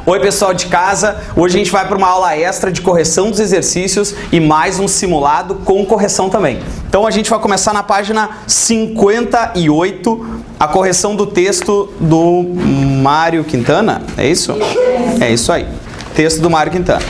Oi pessoal de casa, hoje a gente vai para uma aula extra de correção dos exercícios e mais um simulado com correção também. Então a gente vai começar na página 58, a correção do texto do Mário Quintana, é isso? É isso aí, texto do Mário Quintana.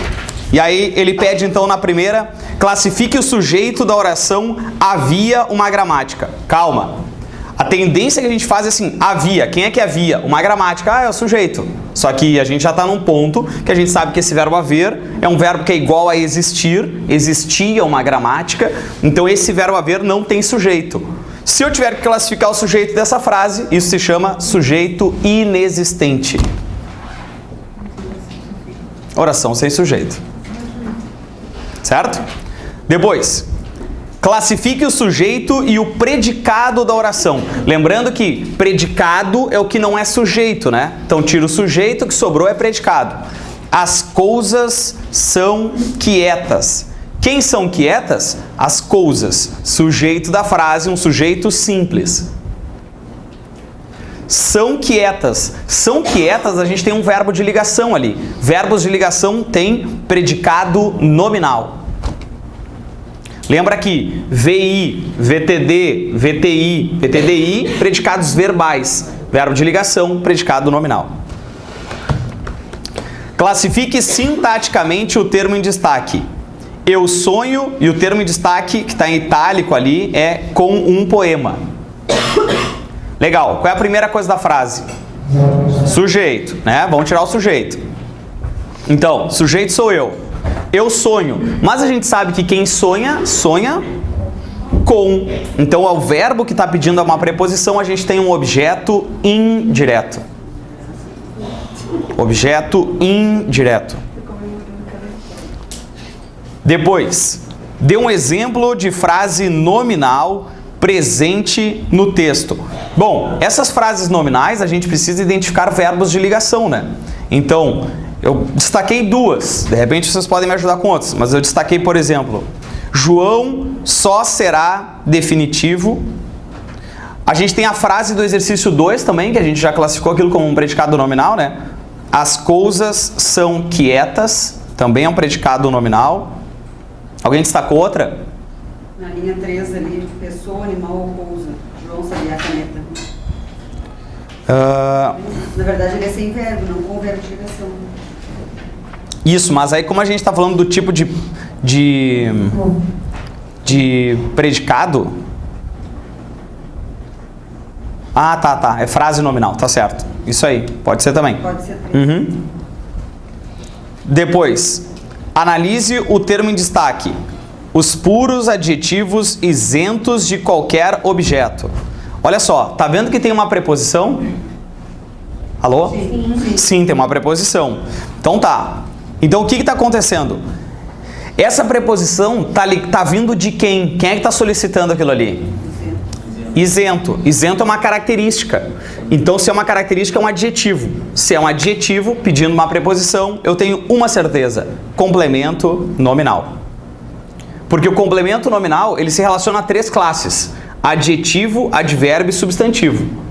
E aí ele pede então na primeira, classifique o sujeito da oração havia uma gramática. Calma. A tendência que a gente faz é assim, havia. Quem é que havia? Uma gramática. Ah, é o sujeito. Só que a gente já está num ponto que a gente sabe que esse verbo haver é um verbo que é igual a existir. Existia uma gramática. Então esse verbo haver não tem sujeito. Se eu tiver que classificar o sujeito dessa frase, isso se chama sujeito inexistente. Oração sem sujeito. Certo? Depois, classifique o sujeito e o predicado da oração. Lembrando que predicado é o que não é sujeito, né? Então tira o sujeito, o que sobrou é predicado. As coisas são quietas. Quem são quietas? As coisas. Sujeito da frase, um sujeito simples. São quietas. São quietas, a gente tem um verbo de ligação ali. Verbos de ligação têm predicado nominal. Lembra aqui, VI, VTD, VTI, VTDI, predicados verbais. Verbo de ligação, predicado nominal. Classifique sintaticamente o termo em destaque. Eu sonho, e o termo em destaque, que está em itálico ali, é com um poema. Legal, qual é a primeira coisa da frase? Sujeito, né? Vamos tirar o sujeito. Então, sujeito sou eu. Eu sonho, mas a gente sabe que quem sonha, sonha com. Então, ao verbo que está pedindo uma preposição, a gente tem um objeto indireto. Objeto indireto. Depois, dê um exemplo de frase nominal presente no texto. Bom, essas frases nominais, a gente precisa identificar verbos de ligação, né? Então, eu destaquei duas, de repente vocês podem me ajudar com outras, mas eu destaquei, por exemplo, João só será definitivo. A gente tem a frase do exercício 2 também, que a gente já classificou aquilo como um predicado nominal, né? As coisas são quietas, também é um predicado nominal. Alguém destacou outra? Na linha 3 ali, pessoa, animal ou coisa. João sabia a caneta. Na verdade ele é sem verbo, não com verbo de ligação. Isso, mas aí como a gente está falando do tipo de predicado... Ah, tá. É frase nominal, tá certo. Isso aí, pode ser também. Pode ser também. Depois, analise o termo em destaque. Os puros adjetivos isentos de qualquer objeto. Olha só, tá vendo que tem uma preposição? Alô? Sim. Sim, tem uma preposição. Então tá. Então o que está acontecendo? Essa preposição tá vindo de quem? Quem é que está solicitando aquilo ali? Isento. Isento é uma característica. Então se é uma característica é um adjetivo. Se é um adjetivo pedindo uma preposição, eu tenho uma certeza. Complemento nominal. Porque o complemento nominal, ele se relaciona a três classes. Adjetivo, advérbio e substantivo.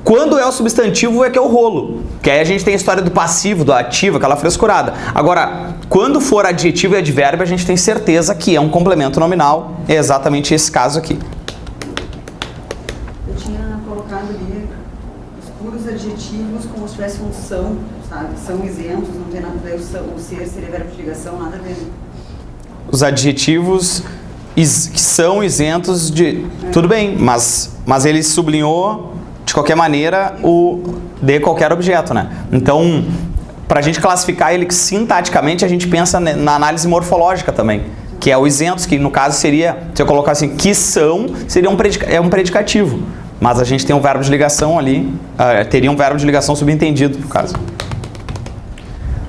Quando é o substantivo é que é o rolo. Que aí a gente tem a história do passivo, do ativo, aquela frescurada. Agora, quando for adjetivo e advérbio, a gente tem certeza que é um complemento nominal. É exatamente esse caso aqui. Eu tinha colocado ali os puros adjetivos como se tivesse um são, sabe? São isentos, não tem nada a ver, o ser seria verbo de ligação, nada a ver. Os adjetivos que são isentos de... Tudo bem, mas ele sublinhou, de qualquer maneira, o de qualquer objeto, né? Então, para a gente classificar ele sintaticamente, a gente pensa na análise morfológica também, que é o isentos, que no caso seria, se eu colocar assim, que são, seria um predicativo. Mas a gente tem um verbo de ligação ali, teria um verbo de ligação subentendido, no caso.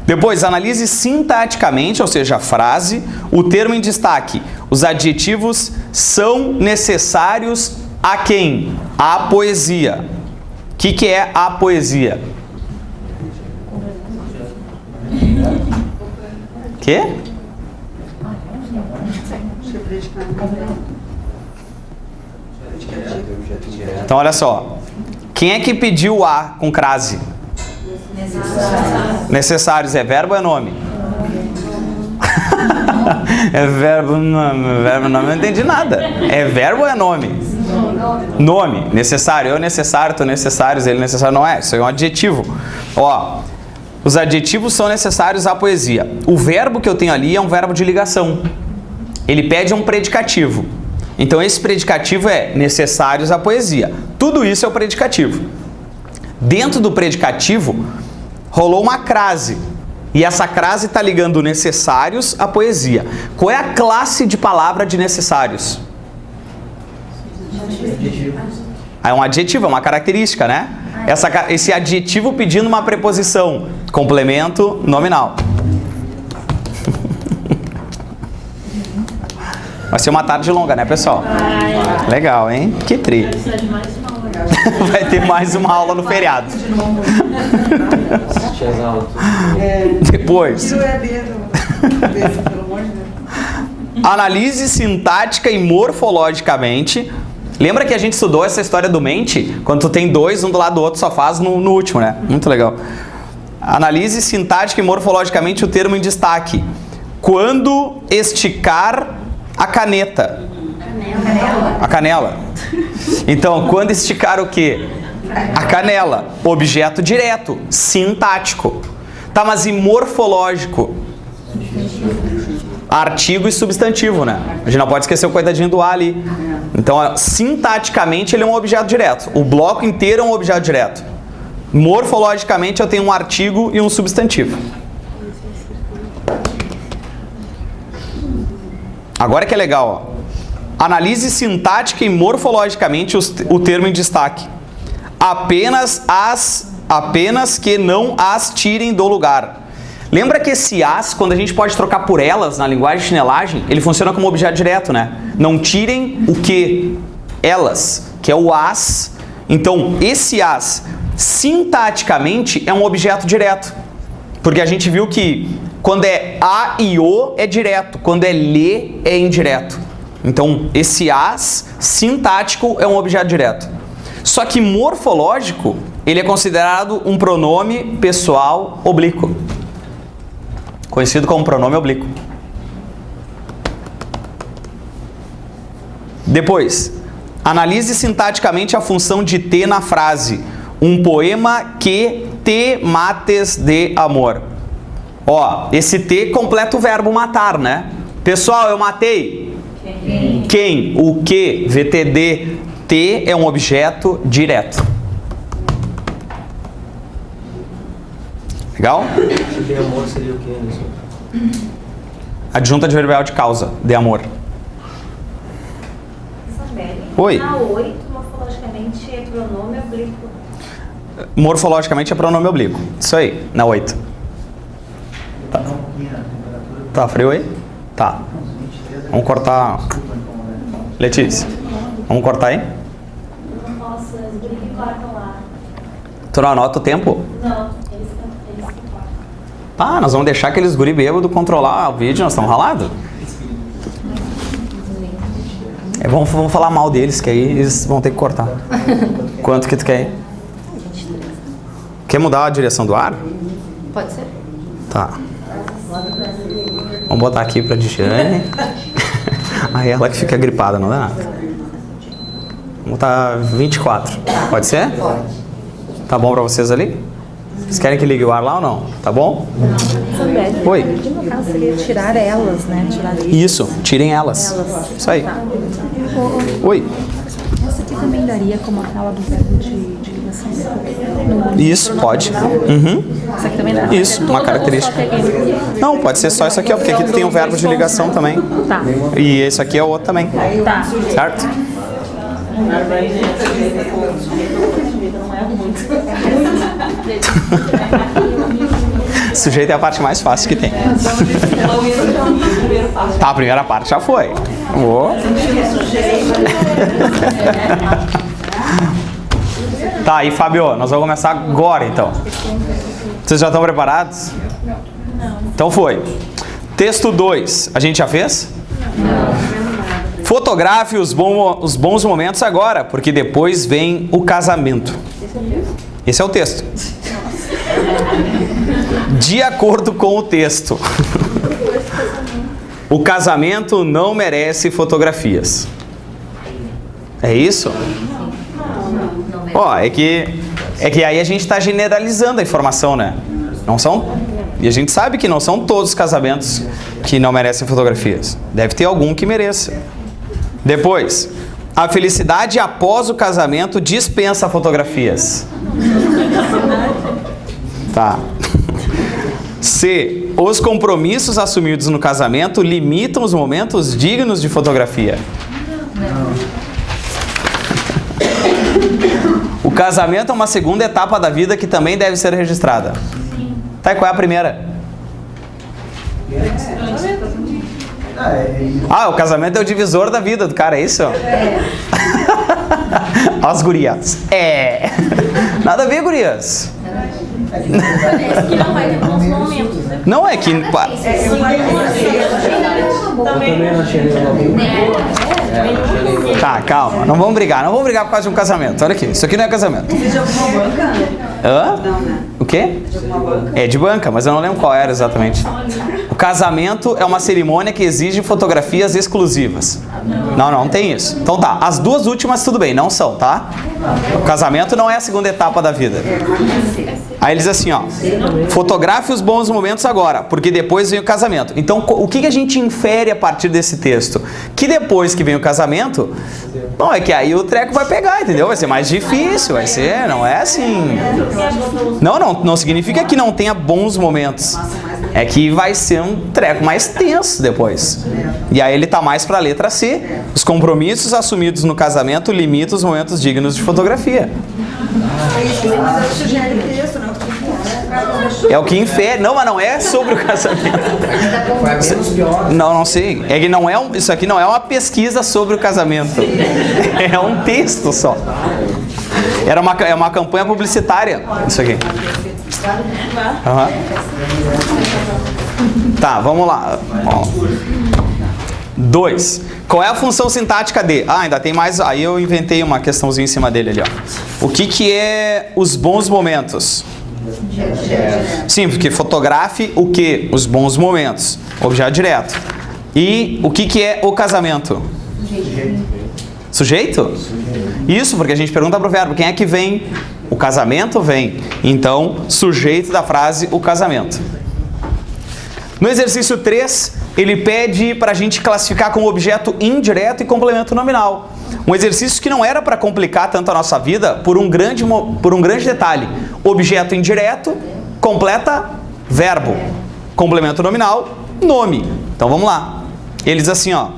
Depois, analise sintaticamente, ou seja, a frase, o termo em destaque. Os adjetivos são necessários a quem? A poesia. O que é a poesia? Quê? Adjetivo. Então, olha só. Quem é que pediu a com crase? Necessários é verbo ou é nome? É verbo, nome. Verbo, nome, não entendi nada. É verbo ou é nome? Nome. Necessário. Eu necessário, tu necessários, ele necessário. Não é, isso é um adjetivo. Ó, os adjetivos são necessários à poesia. O verbo que eu tenho ali é um verbo de ligação. Ele pede um predicativo. Então esse predicativo é necessários à poesia. Tudo isso é o predicativo. Dentro do predicativo, rolou uma crase. E essa crase está ligando necessários à poesia. Qual é a classe de palavra de necessários? É um adjetivo, é uma característica, né? Esse adjetivo pedindo uma preposição. Complemento nominal. Vai ser uma tarde longa, né, pessoal? Legal, hein? Que tri. Vai ter mais uma aula no feriado. Depois. Analise sintática e morfologicamente. Lembra que a gente estudou essa história do mente? Quando tu tem dois, um do lado do outro, só faz no último, né? Muito legal. Analise sintática e morfologicamente o termo em destaque. Quando esticar a caneta. A canela. Então, quando esticar o quê? A canela. Objeto direto. Sintático. Tá, mas e morfológico? Artigo e substantivo, né? A gente não pode esquecer o coitadinho do A ali. Então, sintaticamente, ele é um objeto direto. O bloco inteiro é um objeto direto. Morfologicamente, eu tenho um artigo e um substantivo. Agora que é legal, ó. Analise sintática e morfologicamente o termo em destaque. Apenas que não as tirem do lugar. Lembra que esse as, quando a gente pode trocar por elas na linguagem de chinelagem, ele funciona como objeto direto, né? Não tirem o que? Elas, que é o as. Então, esse as, sintaticamente, é um objeto direto. Porque a gente viu que quando é a e o é direto, quando é lhe é indireto. Então, esse as sintático é um objeto direto. Só que morfológico, ele é considerado um pronome pessoal oblíquo. Conhecido como pronome oblíquo. Depois, analise sintaticamente a função de te na frase. Um poema que te mates de amor. Ó, esse te completa o verbo matar, né? Pessoal, eu matei. Quem? O que? VTD. Te é um objeto direto. Legal? De amor seria o quê? Adjunta adverbial de causa. De amor. Oi. Na 8, morfologicamente, é pronome oblíquo. Morfologicamente é pronome oblíquo. Isso aí, na 8. Tá. Tá frio aí? Tá. Vamos cortar. Letícia, vamos cortar aí? Não posso, os guris que cortam lá. Tu não anota o tempo? Não, eles que cortam. Tá, nós vamos deixar aqueles guri bêbados controlar o vídeo, nós estamos ralados. Vamos falar mal deles, que aí eles vão ter que cortar. Quanto que tu quer ir? Quer mudar a direção do ar? Pode ser? Tá. Vamos botar aqui pra Diane. Aí ela que fica gripada, não dá nada. Vamos botar 24. Pode ser? Pode. Tá bom pra vocês ali? Vocês querem que ligue o ar lá ou não? Tá bom? Oi. Aqui no caso seria tirar elas, né? Tirar Isso, tirem elas. Isso aí. Oi. Você aqui também daria como aquela do verbo de ligação? Isso, pode. Uhum. Isso aqui também dá? Isso, uma característica. Não, pode ser só isso aqui, ó, porque aqui tem o verbo de ligação também. Tá. E esse aqui é o outro também. Tá. Certo? Sujeito é a parte mais fácil que tem. Tá, a primeira parte já foi. Oh. Tá, e Fábio, nós vamos começar agora então. Vocês já estão preparados? Não. Então foi. Texto 2, a gente já fez? Não. Fotografe os bons momentos agora, porque depois vem o casamento. Esse é o texto. De acordo com o texto, o casamento não merece fotografias. É isso? Ó, é que aí a gente está generalizando a informação, né? Não são? E a gente sabe que não são todos os casamentos que não merecem fotografias. Deve ter algum que mereça. Depois, a felicidade após o casamento dispensa fotografias. Tá. C. Os compromissos assumidos no casamento limitam os momentos dignos de fotografia. O casamento é uma segunda etapa da vida que também deve ser registrada. Tá, e qual é a primeira? Ah, o casamento é o divisor da vida do cara, é isso? As gurias. Nada a ver, gurias. Parece que não vai ter bons momentos, né? Não é que... Eu também não achei nenhuma. Tá, calma. Não vamos brigar. Não vamos brigar por causa de um casamento. Olha aqui. Isso aqui não é casamento. Você de alguma banca? Hã? Não, né? O quê? De alguma banca? É de banca, mas eu não lembro qual era exatamente. O casamento é uma cerimônia que exige fotografias exclusivas. Não tem isso. Então tá, as duas últimas tudo bem, não são, tá? O casamento não é a segunda etapa da vida. Aí ele diz assim, ó, fotografe os bons momentos agora, porque depois vem o casamento. Então, o que a gente infere a partir desse texto? Que depois que vem o casamento, bom, é que aí o treco vai pegar, entendeu? Vai ser mais difícil, vai ser, não é assim... Não significa que não tenha bons momentos. É que vai ser um treco mais tenso depois. E aí ele tá mais pra letra C. Os compromissos assumidos no casamento limitam os momentos dignos de fotografia. Mas eu sugeri o texto, não? É o que infere. Não, mas não é sobre o casamento. Foi menos pior. Não sei. É que não é isso aqui não é uma pesquisa sobre o casamento. É um texto só. É uma campanha publicitária. Isso aqui. Uhum. Tá, vamos lá. 2. Qual é a função sintática de... Ah, ainda tem mais... Aí eu inventei uma questãozinha em cima dele ali, ó. O que é os bons momentos? Sim, porque fotografe o que? Os bons momentos. Objeto direto. E o que é o casamento? Sujeito? Isso, porque a gente pergunta pro verbo. Quem é que vem? O casamento vem. Então, sujeito da frase, o casamento. No exercício 3, ele pede para a gente classificar como objeto indireto e complemento nominal. Um exercício que não era para complicar tanto a nossa vida por um grande detalhe. Objeto indireto completa verbo. Complemento nominal, nome. Então vamos lá. Ele diz assim, ó.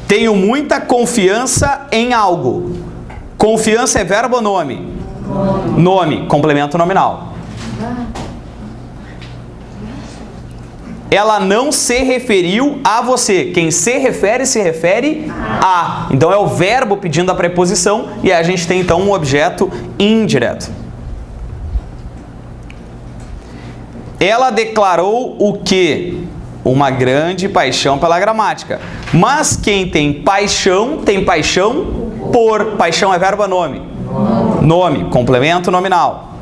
Tenho muita confiança em algo. Confiança é verbo ou nome? Nome, complemento nominal. Ela não se referiu a você. Quem se refere a. Então é o verbo pedindo a preposição e a gente tem então um objeto indireto. Ela declarou o quê? Uma grande paixão pela gramática. Mas quem tem paixão por. Paixão é verbo ou nome? Nome, complemento nominal.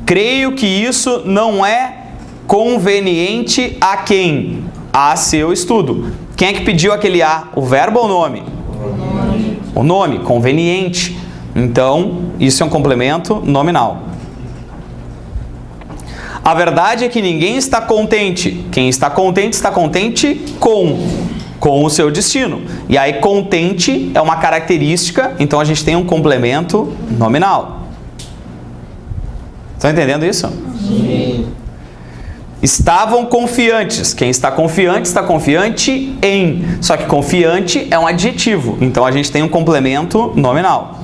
Creio que isso não é conveniente a quem? A seu estudo. Quem é que pediu aquele a? O verbo ou o nome? O nome, conveniente. Então, isso é um complemento nominal. A verdade é que ninguém está contente. Quem está contente com o seu destino. E aí, contente é uma característica, então a gente tem um complemento nominal. Estão entendendo isso? Sim. Estavam confiantes. Quem está confiante em. Só que confiante é um adjetivo, então a gente tem um complemento nominal.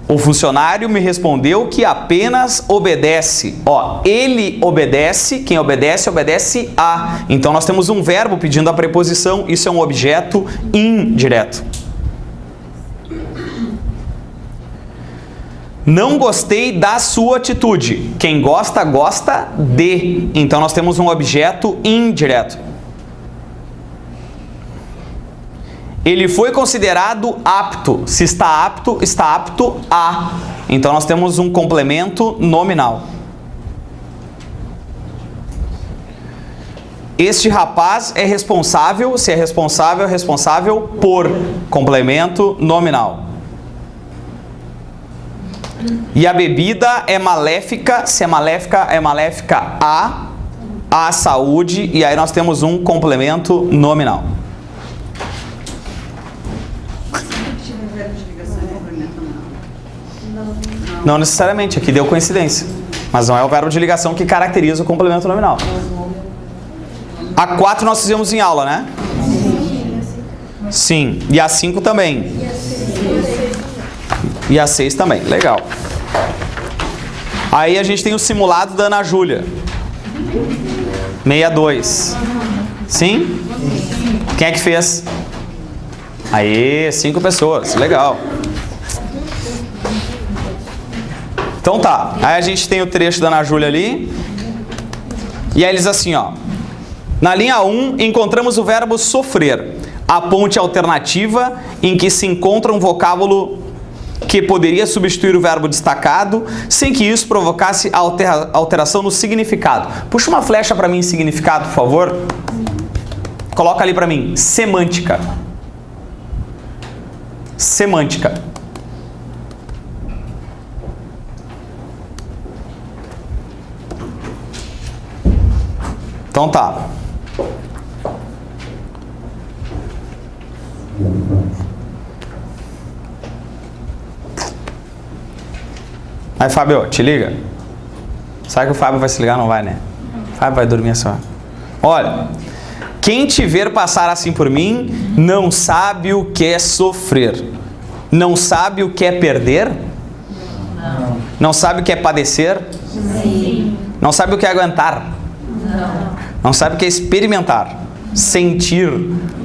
O funcionário me respondeu que apenas obedece. Ó, ele obedece, quem obedece, obedece a. Então nós temos um verbo pedindo a preposição, isso é um objeto indireto. Não gostei da sua atitude. Quem gosta, gosta de. Então nós temos um objeto indireto. Ele foi considerado apto. Se está apto a. Então nós temos um complemento nominal. Este rapaz é responsável, se é responsável por complemento nominal. E a bebida é maléfica, se é maléfica à saúde, e aí nós temos um complemento nominal. Não necessariamente, aqui deu coincidência. Mas não é o verbo de ligação que caracteriza o complemento nominal. A 4 nós fizemos em aula, né? Sim. E a 5 também. E a 6 também. Legal. Aí a gente tem o simulado da Ana Júlia. 62. Sim? Quem é que fez? Aí, 5 pessoas. Legal. Então tá. Aí a gente tem o trecho da Ana Júlia ali. E aí eles assim, ó. Na linha 1, encontramos o verbo sofrer. A ponte alternativa em que se encontra um vocábulo que poderia substituir o verbo destacado, sem que isso provocasse alteração no significado. Puxa uma flecha para mim em significado, por favor. Coloca ali para mim. Semântica. Semântica. Então tá. Aí, Fábio, te liga. Sabe que o Fábio vai se ligar? Não vai, né? O Fábio vai dormir essa hora. Olha, quem te ver passar assim por mim, não sabe o que é sofrer. Não sabe o que é perder? Não. Não sabe o que é padecer? Sim. Não sabe o que é aguentar? Não. Não sabe o que é experimentar? Sentir?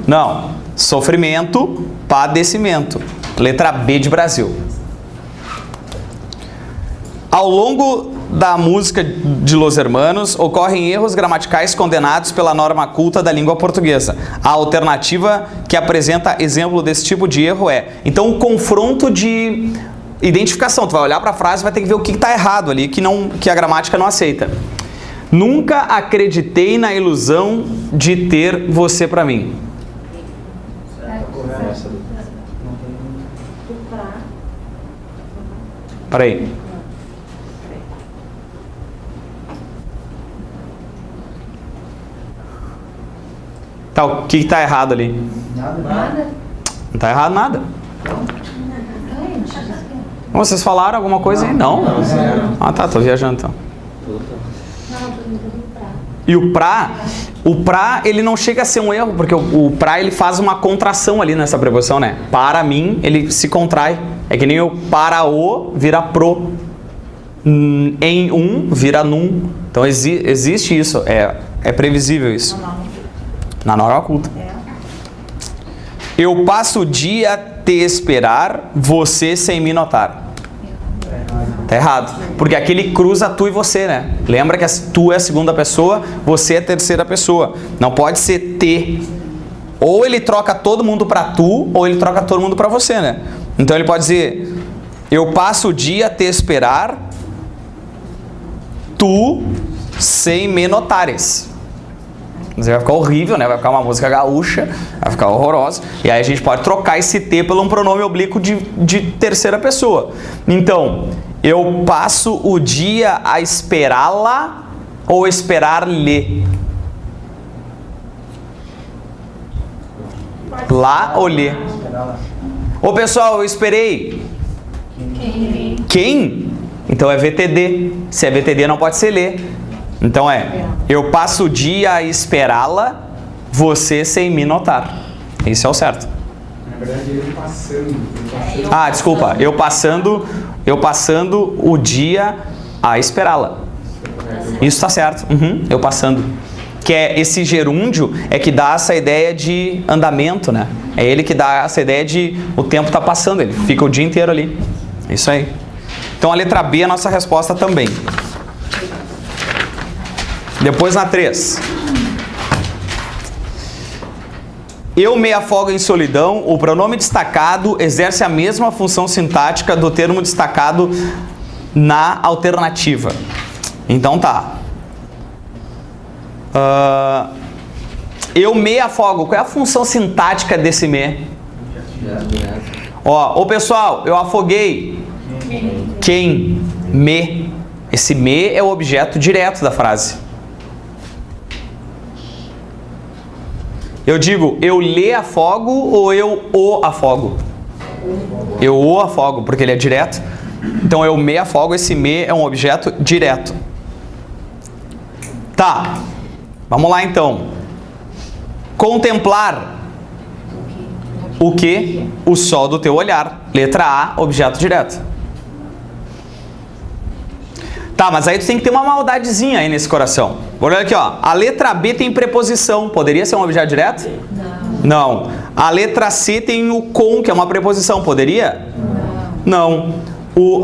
Não. Sofrimento, padecimento. Letra B de Brasil. Ao longo da música de Los Hermanos, ocorrem erros gramaticais condenados pela norma culta da língua portuguesa. A alternativa que apresenta exemplo desse tipo de erro é... Então, o confronto de identificação. Tu vai olhar para a frase e vai ter que ver o que está errado ali, que a gramática não aceita. Nunca acreditei na ilusão de ter você para mim. Peraí. Tá, o que está errado ali? Nada. Não está errado nada. Vocês falaram alguma coisa aí? Não? Ah, tá, tô viajando então. E o pra, ele não chega a ser um erro, porque o pra, ele faz uma contração ali nessa preposição, né? Para mim, ele se contrai. É que nem o para o vira pro. Em um vira num. Então existe isso, é previsível isso. Na norma culta. Eu passo o dia a te esperar, você sem me notar. Tá errado. Porque aqui ele cruza tu e você, né? Lembra que tu é a segunda pessoa, você é a terceira pessoa. Não pode ser te. Ou ele troca todo mundo pra tu, ou ele troca todo mundo pra você, né? Então ele pode dizer, eu passo o dia a te esperar, tu sem me notares. Mas vai ficar horrível, né? Vai ficar uma música gaúcha, vai ficar horrorosa. E aí a gente pode trocar esse T pelo um pronome oblíquo de terceira pessoa. Então, eu passo o dia a esperá-la ou esperar-lhe? Lá ou lhe? Ô pessoal, eu esperei. Quem? Então é VTD. Se é VTD não pode ser lê. Então eu passo o dia a esperá-la, você sem me notar. Isso é o certo. Na verdade, ele passando. Ah, desculpa. Eu passando o dia a esperá-la. Isso está certo. Eu passando. Que é esse gerúndio é que dá essa ideia de andamento, né? É ele que dá essa ideia de o tempo está passando, ele fica o dia inteiro ali. Isso aí. Então a letra B é a nossa resposta também. Depois na 3. Eu me afogo em solidão, o pronome destacado exerce a mesma função sintática do termo destacado na alternativa. Então tá. Eu me afogo. Qual é a função sintática desse me? Ó, ô pessoal, eu afoguei. Quem? Me. Esse me é o objeto direto da frase. Eu digo, eu lhe afogo ou eu o afogo? Eu o afogo, porque ele é direto. Então eu me afogo, esse me é um objeto direto. Tá, vamos lá então. Contemplar. O que? O sol do teu olhar. Letra A, objeto direto. Tá, mas aí tu tem que ter uma maldadezinha aí nesse coração. Olha aqui, ó. A letra B tem preposição. Poderia ser um objeto direto? Não. A letra C tem o com, que é uma preposição. Poderia? Não.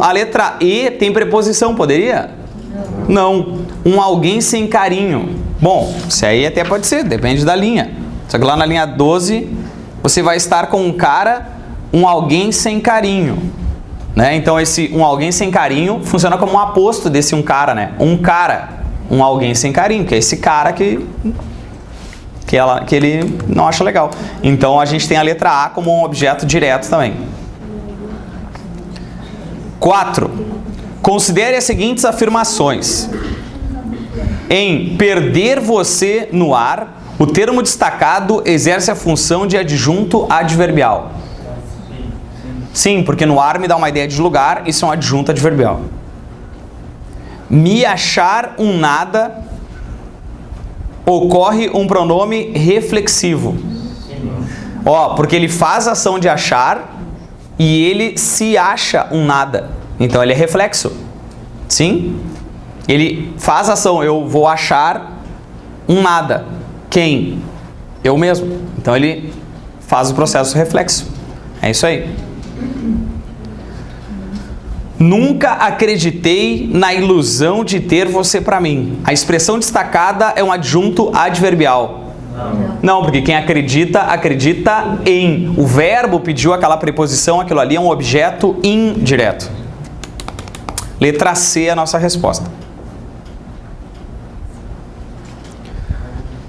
A letra E tem preposição. Poderia? Não. Um alguém sem carinho. Bom, isso aí até pode ser, depende da linha. Só que lá na linha 12, você vai estar com um cara, um alguém sem carinho. Né? Então esse um alguém sem carinho funciona como um aposto desse um cara, né? Um cara, um alguém sem carinho, que é esse cara que ele não acha legal. Então a gente tem a letra A como um objeto direto também. 4. Considere as seguintes afirmações. Em perder você no ar, o termo destacado exerce a função de adjunto adverbial. Sim, porque no ar me dá uma ideia de lugar, isso é um adjunto adverbial. Me achar um nada, ocorre um pronome reflexivo. Ó, porque ele faz a ação de achar e ele se acha um nada. Então ele é reflexo. Sim? Ele faz a ação, eu vou achar um nada. Quem? Eu mesmo. Então ele faz o processo reflexo. É isso aí. Nunca acreditei na ilusão de ter você pra mim. A expressão destacada é um adjunto adverbial. Não, porque quem acredita, acredita em. O verbo pediu aquela preposição, aquilo ali é um objeto indireto. Letra C é a nossa resposta.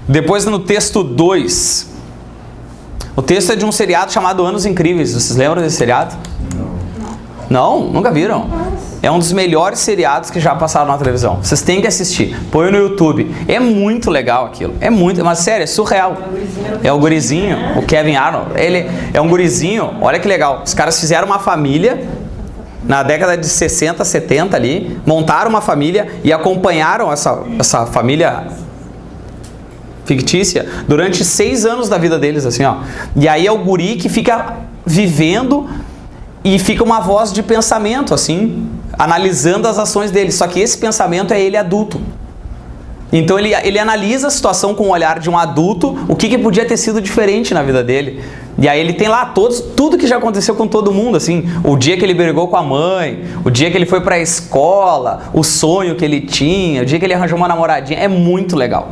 Depois no texto 2. O texto é de um seriado chamado Anos Incríveis. Vocês lembram desse seriado? Não? Nunca viram? É um dos melhores seriados que já passaram na televisão. Vocês têm que assistir. Põe no YouTube. É muito legal aquilo. É muito, mas sério, é surreal. É o gurizinho, o Kevin Arnold. Ele é um gurizinho, olha que legal. Os caras fizeram uma família na década de 60, 70 ali, montaram uma família e acompanharam essa família fictícia durante 6 anos da vida deles, assim, ó. E aí é o guri que fica vivendo e fica uma voz de pensamento, assim, analisando as ações dele. Só que esse pensamento é ele adulto. Então ele analisa a situação com o olhar de um adulto, o que podia ter sido diferente na vida dele. E aí ele tem lá tudo que já aconteceu com todo mundo, assim, o dia que ele brigou com a mãe, o dia que ele foi pra escola, o sonho que ele tinha, o dia que ele arranjou uma namoradinha. É muito legal,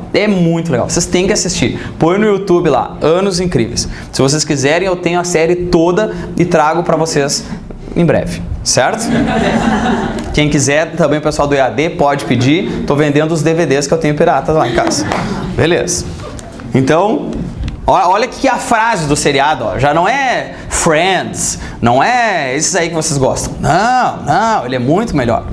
vocês têm que assistir. Põe no YouTube lá, Anos Incríveis. Se vocês quiserem, eu tenho a série toda e trago pra vocês em breve, certo? Quem quiser, também o pessoal do EAD pode pedir. Tô vendendo os DVDs que eu tenho piratas lá em casa. Beleza. Então, olha aqui a frase do seriado, ó. Já não é Friends, não é esses aí que vocês gostam. Não, ele é muito melhor.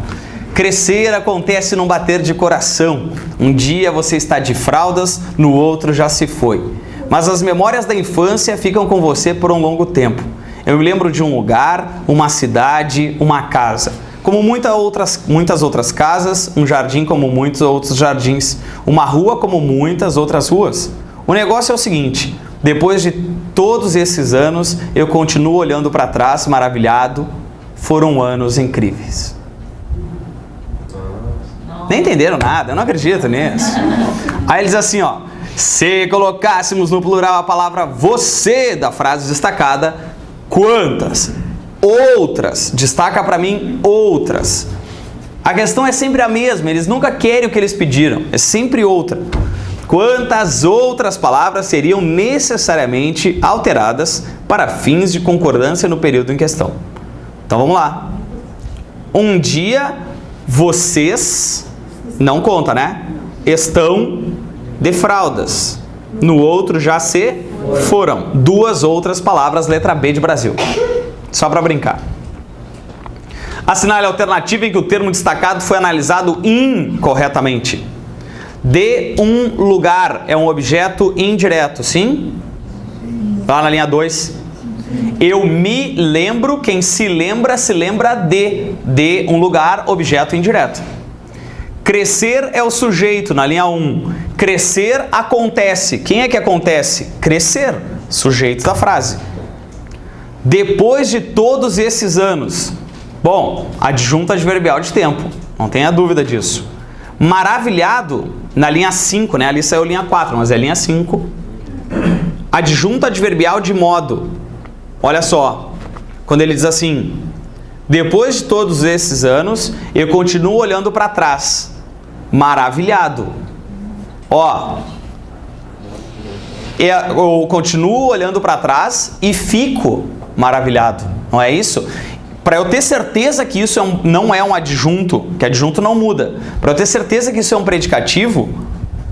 Crescer acontece num bater de coração. Um dia você está de fraldas, no outro já se foi. Mas as memórias da infância ficam com você por um longo tempo. Eu me lembro de um lugar, uma cidade, uma casa. Como muitas outras casas, um jardim como muitos outros jardins, uma rua como muitas outras ruas. O negócio é o seguinte, depois de todos esses anos, eu continuo olhando para trás, maravilhado. Foram anos incríveis. Nem entenderam nada, eu não acredito nisso. Aí ele diz assim, ó, se colocássemos no plural a palavra você da frase destacada, quantas? Outras. Destaca para mim outras. A questão é sempre a mesma, eles nunca querem o que eles pediram, é sempre outra. Quantas outras palavras seriam necessariamente alteradas para fins de concordância no período em questão? Então vamos lá. Um dia vocês, não conta, né? Estão de fraldas. No outro já se foram. Duas outras palavras, letra B de Brasil. Só para brincar. Assinale a alternativa em que o termo destacado foi analisado incorretamente. De um lugar é um objeto indireto, sim? Lá na linha 2. Eu me lembro, quem se lembra de. De um lugar, objeto indireto. Crescer é o sujeito, na linha 1. Crescer acontece. Quem é que acontece? Crescer, sujeito da frase. Depois de todos esses anos. Bom, adjunto adverbial de tempo, não tenha dúvida disso. Maravilhado, na linha 5, né? Ali saiu linha 4, mas é linha 5. Adjunto adverbial de modo. Olha só, quando ele diz assim: depois de todos esses anos, eu continuo olhando para trás. Maravilhado. Ó, eu continuo olhando para trás e fico maravilhado. Não é isso? Para eu ter certeza que isso não é um adjunto, que adjunto não muda. Para eu ter certeza que isso é um predicativo,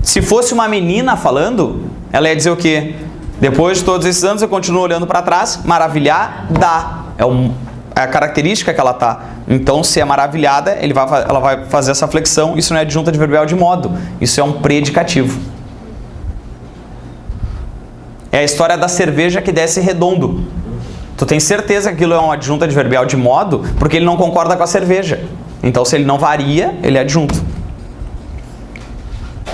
se fosse uma menina falando, ela ia dizer o quê? Depois de todos esses anos eu continuo olhando para trás, maravilhada. É a característica que ela tá. Então, se é maravilhada, ela vai fazer essa flexão. Isso não é adjunto adverbial de modo. Isso é um predicativo. É a história da cerveja que desce redondo. Tu tem certeza que aquilo é um adjunto adverbial de modo porque ele não concorda com a cerveja. Então, se ele não varia, ele é adjunto.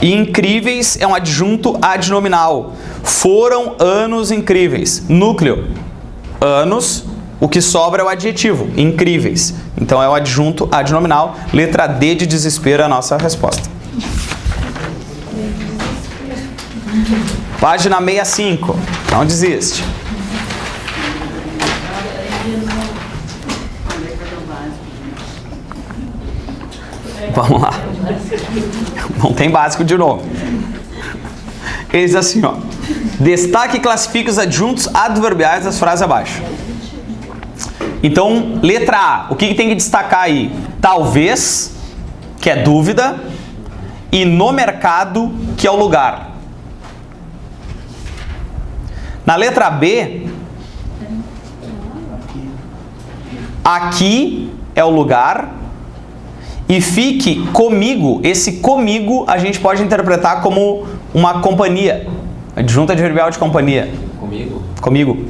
E incríveis é um adjunto adnominal. Foram anos incríveis. Núcleo. Anos. O que sobra é o adjetivo. Incríveis. Então, é o adjunto adnominal. Letra D de desespero é a nossa resposta. Página 65. Não desiste. Vamos lá. Não tem básico de novo. Ele diz assim, ó. Destaque e classifique os adjuntos adverbiais das frases abaixo. Então, letra A. O que tem que destacar aí? Talvez, que é dúvida, e no mercado, que é o lugar. Na letra B, aqui é o lugar. E fique comigo. Esse comigo a gente pode interpretar como uma companhia. Adjunto adverbial de companhia. Comigo? Comigo.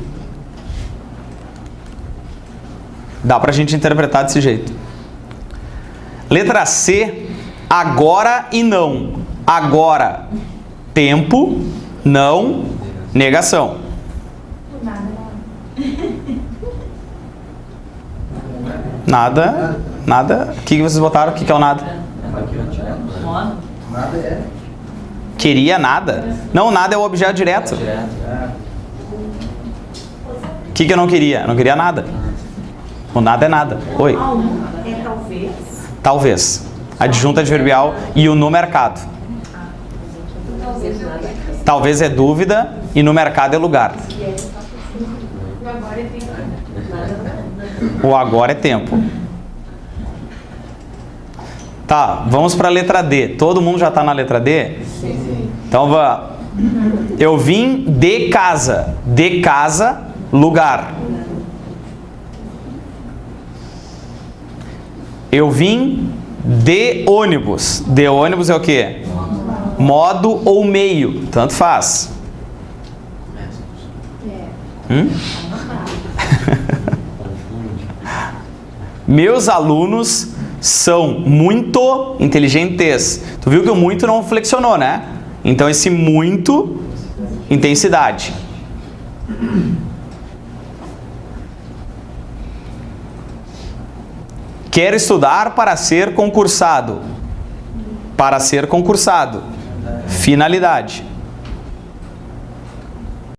Dá pra gente interpretar desse jeito. Letra C. Agora e não. Agora, tempo. Não, negação. Nada. Nada. O que vocês botaram? O que é o nada? Nada é. Queria nada? Não, nada é o objeto direto. O que eu não queria? Eu não queria nada. O nada é nada. Oi. É talvez. Talvez. Adjunto adverbial e o no mercado. Talvez é dúvida e no mercado é lugar. O agora é tempo. Tá, vamos para a letra D. Todo mundo já está na letra D? Sim. Então vamos. Eu vim de casa. De casa, lugar. Eu vim de ônibus. De ônibus é o quê? Modo ou meio. Tanto faz. Meus alunos são muito inteligentes. Tu viu que o muito não flexionou, né? Então esse muito, intensidade. Quero estudar para ser concursado. Para ser concursado. Finalidade.